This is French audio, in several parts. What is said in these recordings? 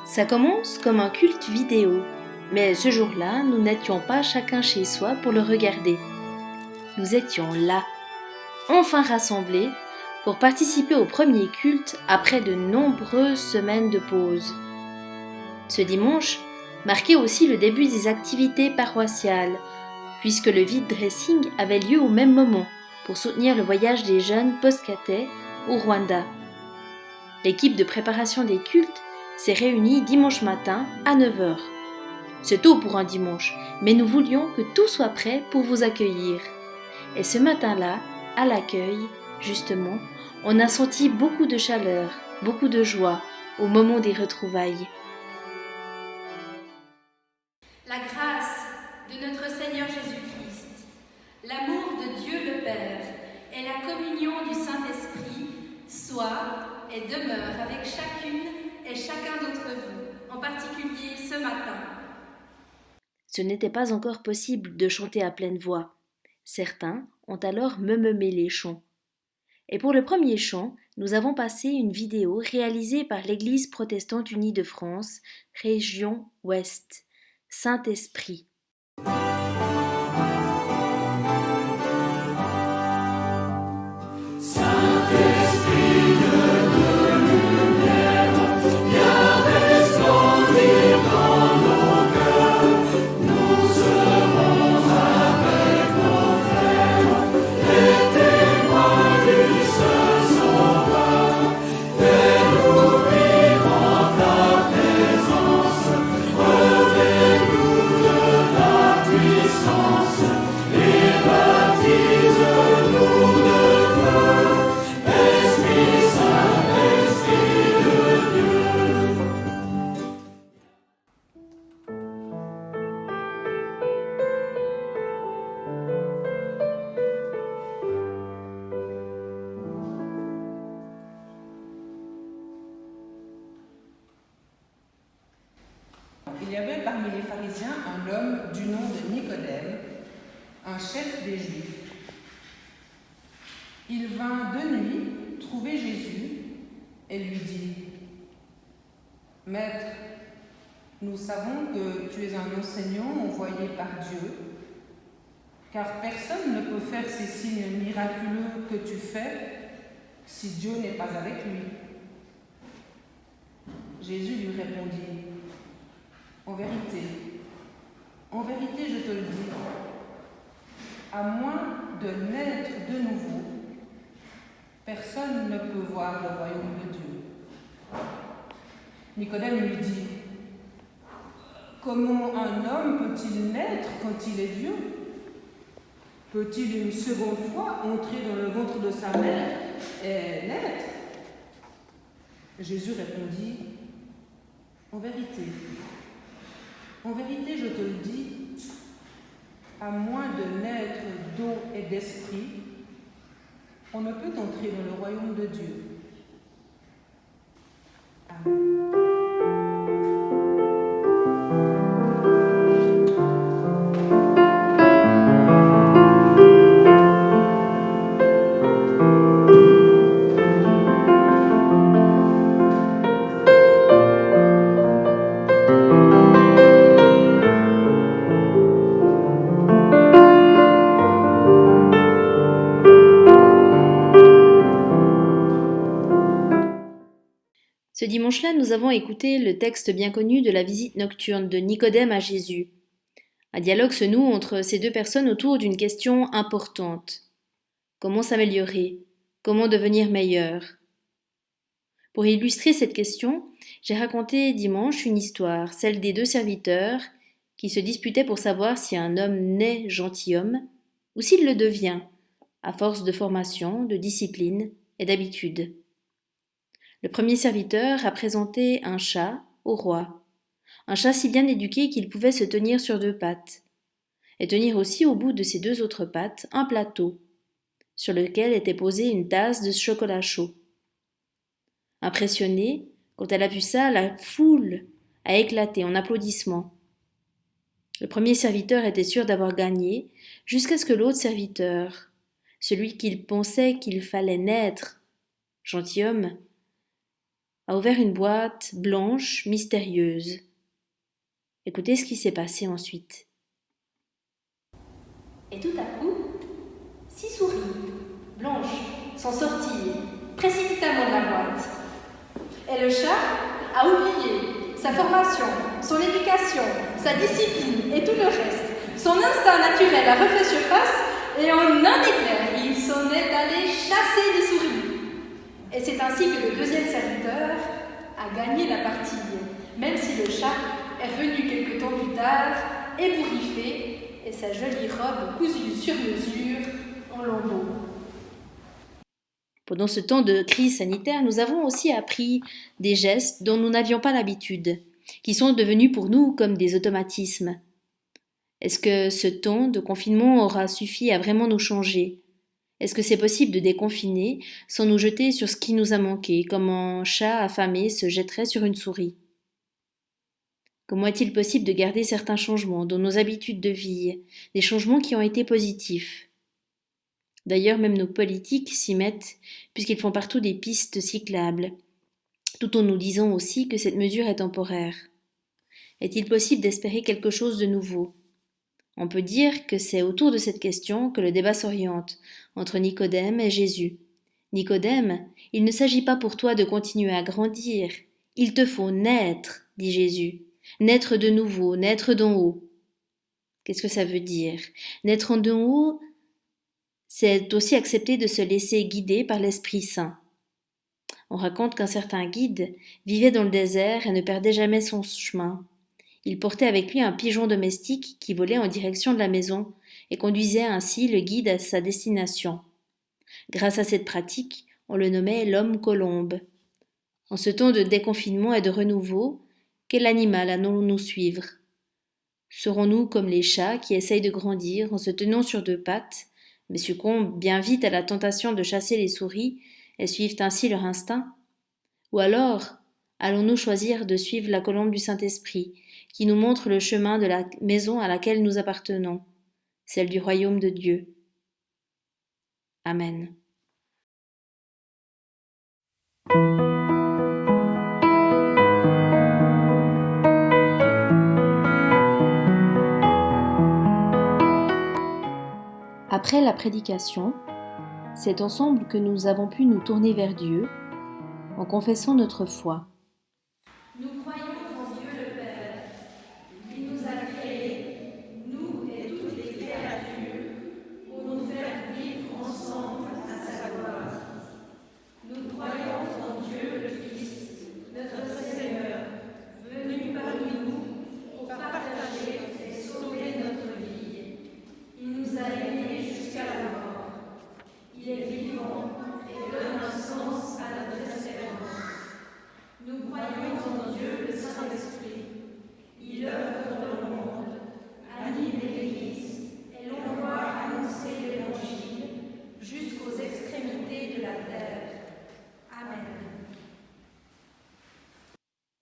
Ça commence comme un culte vidéo, mais ce jour-là, nous n'étions pas chacun chez soi pour le regarder. Nous étions là, enfin rassemblés, pour participer au premier culte après de nombreuses semaines de pause. Ce dimanche marquait aussi le début des activités paroissiales, puisque le vide dressing avait lieu au même moment pour soutenir le voyage des jeunes post-cathais au Rwanda. L'équipe de préparation des cultes s'est réunie dimanche matin à 9 heures. C'est tôt pour un dimanche, mais nous voulions que tout soit prêt pour vous accueillir. Et ce matin-là, à l'accueil, justement, on a senti beaucoup de chaleur, beaucoup de joie au moment des retrouvailles. La grâce de notre Seigneur Jésus-Christ, l'amour de Dieu le Père et la communion du Saint-Esprit soient et demeurent avec chacune et chacun d'entre vous, en particulier ce matin. Ce n'était pas encore possible de chanter à pleine voix. Certains ont alors meumé les chants. Et pour le premier chant, nous avons passé une vidéo réalisée par l'Église protestante unie de France, région Ouest, Saint-Esprit. Il y avait parmi les pharisiens un homme du nom de Nicodème, un chef des Juifs. Il vint de nuit trouver Jésus et lui dit : « Maître, nous savons que tu es un enseignant envoyé par Dieu, car personne ne peut faire ces signes miraculeux que tu fais si Dieu n'est pas avec lui. » Jésus lui répondit : « En vérité, je te le dis, à moins de naître de nouveau, personne ne peut voir le royaume de Dieu. » Nicodème lui dit : « Comment un homme peut-il naître quand il est vieux ? Peut-il une seconde fois entrer dans le ventre de sa mère et naître ? » Jésus répondit : « En vérité, je te le dis, à moins de naître d'eau et d'esprit, on ne peut entrer dans le royaume de Dieu. » Amen. Ce dimanche-là, nous avons écouté le texte bien connu de la visite nocturne de Nicodème à Jésus. Un dialogue se noue entre ces deux personnes autour d'une question importante. Comment s'améliorer ? Comment devenir meilleur ? Pour illustrer cette question, j'ai raconté dimanche une histoire, celle des deux serviteurs qui se disputaient pour savoir si un homme naît gentilhomme ou s'il le devient, à force de formation, de discipline et d'habitude. Le premier serviteur a présenté un chat au roi, un chat si bien éduqué qu'il pouvait se tenir sur deux pattes, et tenir aussi au bout de ses deux autres pattes un plateau, sur lequel était posée une tasse de chocolat chaud. Impressionnée, quand elle a vu ça, la foule a éclaté en applaudissements. Le premier serviteur était sûr d'avoir gagné, jusqu'à ce que l'autre serviteur, celui qu'il pensait qu'il fallait naître, gentilhomme, a ouvert une boîte blanche, mystérieuse. Écoutez ce qui s'est passé ensuite. Et tout à coup, 6 souris blanches sont sorties précipitamment de la boîte. Et le chat a oublié sa formation, son éducation, sa discipline et tout le reste. Son instinct naturel a refait surface et en un éclair, il s'en est allé chasser les souris. Et c'est ainsi que le deuxième serviteur a gagné la partie, même si le chat est revenu quelque temps plus tard, ébouriffé, et sa jolie robe cousue sur mesure en lambeaux. Pendant ce temps de crise sanitaire, nous avons aussi appris des gestes dont nous n'avions pas l'habitude, qui sont devenus pour nous comme des automatismes. Est-ce que ce temps de confinement aura suffi à vraiment nous changer ? Est-ce que c'est possible de déconfiner sans nous jeter sur ce qui nous a manqué, comme un chat affamé se jetterait sur une souris ? Comment est-il possible de garder certains changements dans nos habitudes de vie, des changements qui ont été positifs ? D'ailleurs, même nos politiques s'y mettent, puisqu'ils font partout des pistes cyclables, tout en nous disant aussi que cette mesure est temporaire. Est-il possible d'espérer quelque chose de nouveau ? On peut dire que c'est autour de cette question que le débat s'oriente, entre Nicodème et Jésus. Nicodème, il ne s'agit pas pour toi de continuer à grandir, il te faut naître, dit Jésus. Naître de nouveau, naître d'en haut. Qu'est-ce que ça veut dire ? Naître d'en haut, c'est aussi accepter de se laisser guider par l'Esprit Saint. On raconte qu'un certain guide vivait dans le désert et ne perdait jamais son chemin. Il portait avec lui un pigeon domestique qui volait en direction de la maison et conduisait ainsi le guide à sa destination. Grâce à cette pratique, on le nommait l'homme colombe. En ce temps de déconfinement et de renouveau, quel animal allons-nous suivre ? Serons-nous comme les chats qui essayent de grandir en se tenant sur 2 pattes, mais succombent bien vite à la tentation de chasser les souris et suivent ainsi leur instinct ? Ou alors, allons-nous choisir de suivre la colombe du Saint-Esprit, qui nous montre le chemin de la maison à laquelle nous appartenons, celle du royaume de Dieu. Amen. Après la prédication, c'est ensemble que nous avons pu nous tourner vers Dieu en confessant notre foi. Nous croyons en Dieu le Père. Il nous a créés, nous et toutes les créatures, pour nous faire vivre ensemble à sa gloire. Nous croyons en Dieu le Christ, notre Seigneur, venu parmi nous pour partager et sauver notre vie. Il nous a aimés jusqu'à la mort. Il est vivant et donne un sens à notre espérance. Nous croyons en Dieu le Saint-Esprit. Il œuvre dans le monde, anime l'Église, et l'envoie annoncer l'Évangile jusqu'aux extrémités de la terre. Amen.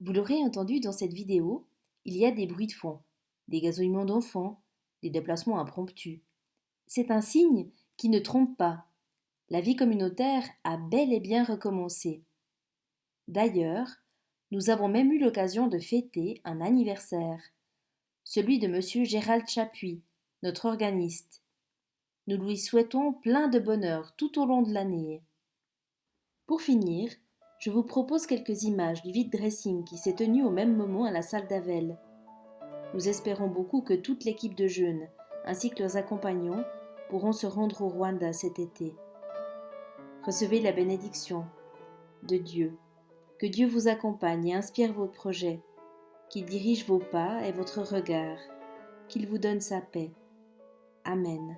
Vous l'aurez entendu dans cette vidéo, il y a des bruits de fond, des gazouillements d'enfants, des déplacements impromptus. C'est un signe qui ne trompe pas. La vie communautaire a bel et bien recommencé. D'ailleurs, nous avons même eu l'occasion de fêter un anniversaire, celui de M. Gérald Chapuis, notre organiste. Nous lui souhaitons plein de bonheur tout au long de l'année. Pour finir, je vous propose quelques images du vide dressing qui s'est tenu au même moment à la salle d'Avel. Nous espérons beaucoup que toute l'équipe de jeunes, ainsi que leurs accompagnants, pourront se rendre au Rwanda cet été. Recevez la bénédiction de Dieu. Que Dieu vous accompagne et inspire vos projets, qu'il dirige vos pas et votre regard, qu'il vous donne sa paix. Amen.